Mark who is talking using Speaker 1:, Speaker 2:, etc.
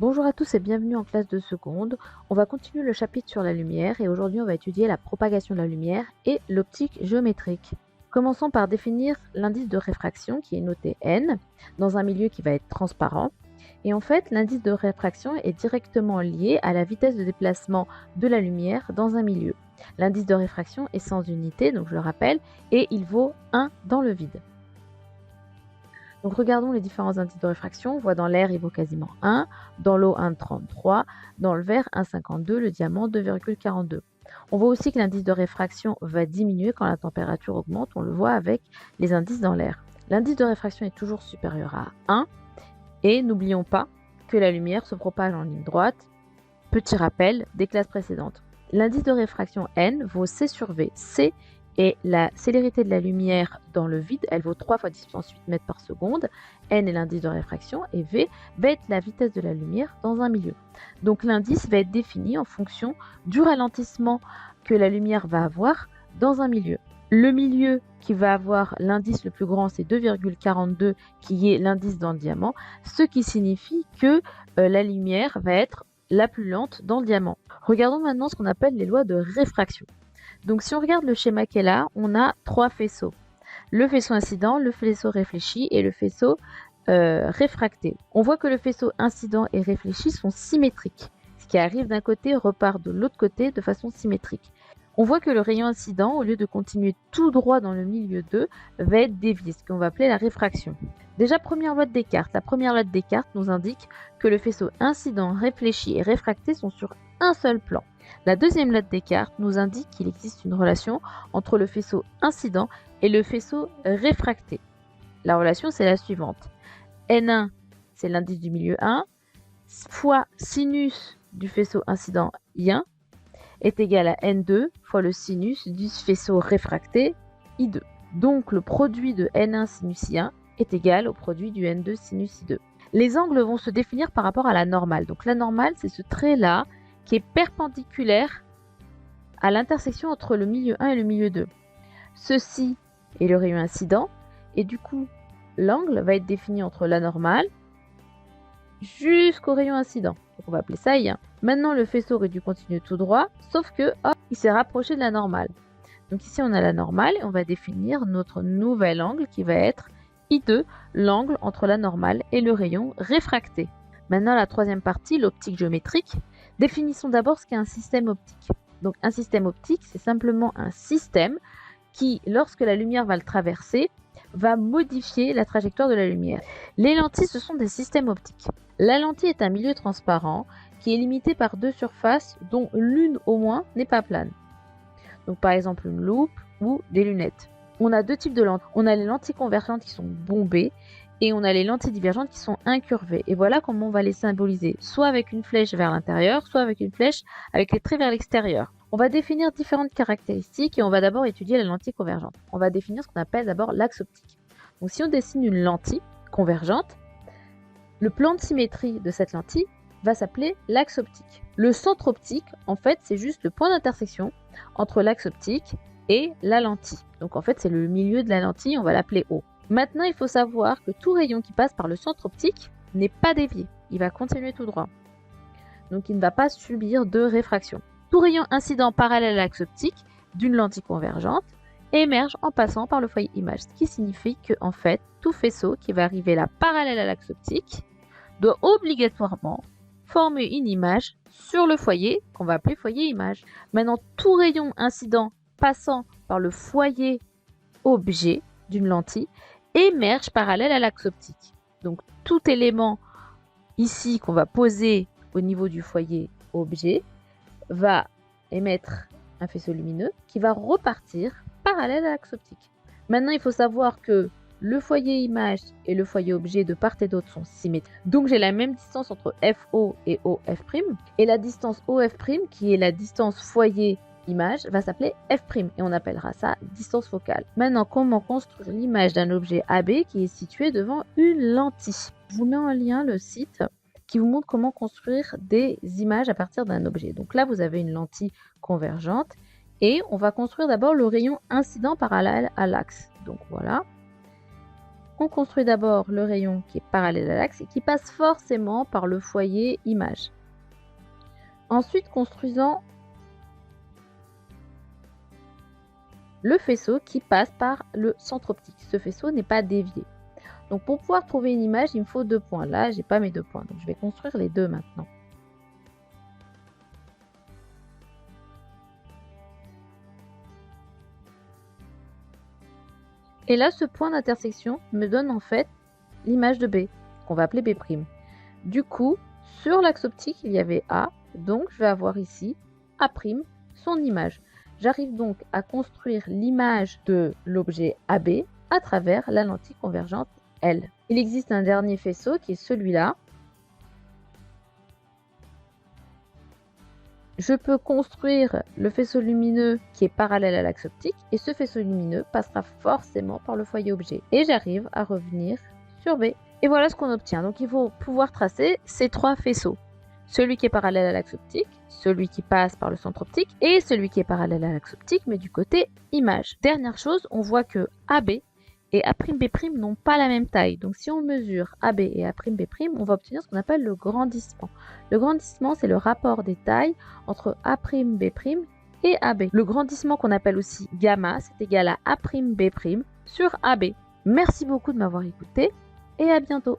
Speaker 1: Bonjour à tous et bienvenue en classe de seconde. On va continuer le chapitre sur la lumière et aujourd'hui on va étudier la propagation de la lumière et l'optique géométrique. Commençons par définir l'indice de réfraction qui est noté n dans un milieu qui va être transparent. Et en fait, l'indice de réfraction est directement lié à la vitesse de déplacement de la lumière dans un milieu. L'indice de réfraction est sans unité, donc je le rappelle, et il vaut 1 dans le vide. Donc regardons les différents indices de réfraction. On voit dans l'air, il vaut quasiment 1, dans l'eau 1,33, dans le verre 1,52, le diamant 2,42. On voit aussi que l'indice de réfraction va diminuer quand la température augmente, on le voit avec les indices dans l'air. L'indice de réfraction est toujours supérieur à 1 et n'oublions pas que la lumière se propage en ligne droite. Petit rappel des classes précédentes. L'indice de réfraction n vaut c sur v. C et la célérité de la lumière dans le vide, elle vaut 3 fois 10 puissance 8 mètres par seconde. N est l'indice de réfraction et V va être la vitesse de la lumière dans un milieu. Donc l'indice va être défini en fonction du ralentissement que la lumière va avoir dans un milieu. Le milieu qui va avoir l'indice le plus grand, c'est 2,42 qui est l'indice dans le diamant, ce qui signifie que la lumière va être la plus lente dans le diamant. Regardons maintenant ce qu'on appelle les lois de réfraction. Donc si on regarde le schéma qui est là, on a 3 faisceaux. Le faisceau incident, le faisceau réfléchi et le faisceau réfracté. On voit que le faisceau incident et réfléchi sont symétriques. Ce qui arrive d'un côté repart de l'autre côté de façon symétrique. On voit que le rayon incident, au lieu de continuer tout droit dans le milieu 2, va être dévié, ce qu'on va appeler la réfraction. Déjà, première loi de Descartes. La première loi de Descartes nous indique que le faisceau incident, réfléchi et réfracté sont sur un seul plan. La deuxième loi de Descartes nous indique qu'il existe une relation entre le faisceau incident et le faisceau réfracté. La relation, c'est la suivante. N1, c'est l'indice du milieu 1, fois sinus du faisceau incident I1 est égal à N2 fois le sinus du faisceau réfracté I2. Donc, le produit de N1 sinus I1 est égal au produit du N2 sinus I2. Les angles vont se définir par rapport à la normale. Donc, la normale, c'est ce trait-là qui est perpendiculaire à l'intersection entre le milieu 1 et le milieu 2. Ceci est le rayon incident et du coup l'angle va être défini entre la normale jusqu'au rayon incident. Donc on va appeler ça I1. Maintenant le faisceau aurait dû continuer tout droit, sauf que hop, il s'est rapproché de la normale. Donc ici on a la normale et on va définir notre nouvel angle qui va être I2, l'angle entre la normale et le rayon réfracté. Maintenant la troisième partie, l'optique géométrique. Définissons d'abord ce qu'est un système optique. Donc un système optique, c'est simplement un système qui, lorsque la lumière va le traverser, va modifier la trajectoire de la lumière. Les lentilles, ce sont des systèmes optiques. La lentille est un milieu transparent qui est limité par deux surfaces dont l'une au moins n'est pas plane. Donc par exemple une loupe ou des lunettes. On a deux types de lentilles. On a les lentilles convergentes qui sont bombées et on a les lentilles divergentes qui sont incurvées. Et voilà comment on va les symboliser, soit avec une flèche vers l'intérieur, soit avec une flèche avec les traits vers l'extérieur. On va définir différentes caractéristiques et on va d'abord étudier la lentille convergente. On va définir ce qu'on appelle d'abord l'axe optique. Donc si on dessine une lentille convergente, le plan de symétrie de cette lentille va s'appeler l'axe optique. Le centre optique, en fait, c'est juste le point d'intersection entre l'axe optique et la lentille. Donc en fait, c'est le milieu de la lentille, on va l'appeler O. Maintenant, il faut savoir que tout rayon qui passe par le centre optique n'est pas dévié. Il va continuer tout droit. Donc il ne va pas subir de réfraction. Tout rayon incident parallèle à l'axe optique d'une lentille convergente émerge en passant par le foyer image. Ce qui signifie que, en fait, tout faisceau qui va arriver là parallèle à l'axe optique doit obligatoirement former une image sur le foyer qu'on va appeler foyer image. Maintenant, tout rayon incident passant par le foyer objet d'une lentille émerge parallèle à l'axe optique. Donc tout élément ici qu'on va poser au niveau du foyer objet va émettre un faisceau lumineux qui va repartir parallèle à l'axe optique. Maintenant, il faut savoir que le foyer image et le foyer objet de part et d'autre sont symétriques. Donc j'ai la même distance entre FO et OF'. Et la distance OF', qui est la distance foyer image, va s'appeler F' et on appellera ça distance focale. Maintenant, comment construire l'image d'un objet AB qui est situé devant une lentille? Je vous mets en lien le site qui vous montre comment construire des images à partir d'un objet. Donc là, vous avez une lentille convergente et on va construire d'abord le rayon incident parallèle à l'axe. Donc voilà. On construit d'abord le rayon qui est parallèle à l'axe et qui passe forcément par le foyer image. Ensuite, construisons le faisceau qui passe par le centre optique. Ce faisceau n'est pas dévié. Donc pour pouvoir trouver une image, il me faut 2 points. Là, j'ai pas mes 2 points, donc je vais construire les 2 maintenant. Et là, ce point d'intersection me donne en fait l'image de B, qu'on va appeler B'. Du coup, sur l'axe optique, il y avait A, donc je vais avoir ici A', son image. J'arrive donc à construire l'image de l'objet AB à travers la lentille convergente L. Il existe un dernier faisceau qui est celui-là. Je peux construire le faisceau lumineux qui est parallèle à l'axe optique et ce faisceau lumineux passera forcément par le foyer objet. Et j'arrive à revenir sur B. Et voilà ce qu'on obtient. Donc il faut pouvoir tracer ces 3 faisceaux. Celui qui est parallèle à l'axe optique, celui qui passe par le centre optique et celui qui est parallèle à l'axe optique mais du côté image. Dernière chose, on voit que AB et A'B' n'ont pas la même taille. Donc si on mesure AB et A'B', on va obtenir ce qu'on appelle le grandissement. Le grandissement, c'est le rapport des tailles entre A'B' et AB. Le grandissement qu'on appelle aussi gamma, c'est égal à A'B' sur AB. Merci beaucoup de m'avoir écouté et à bientôt.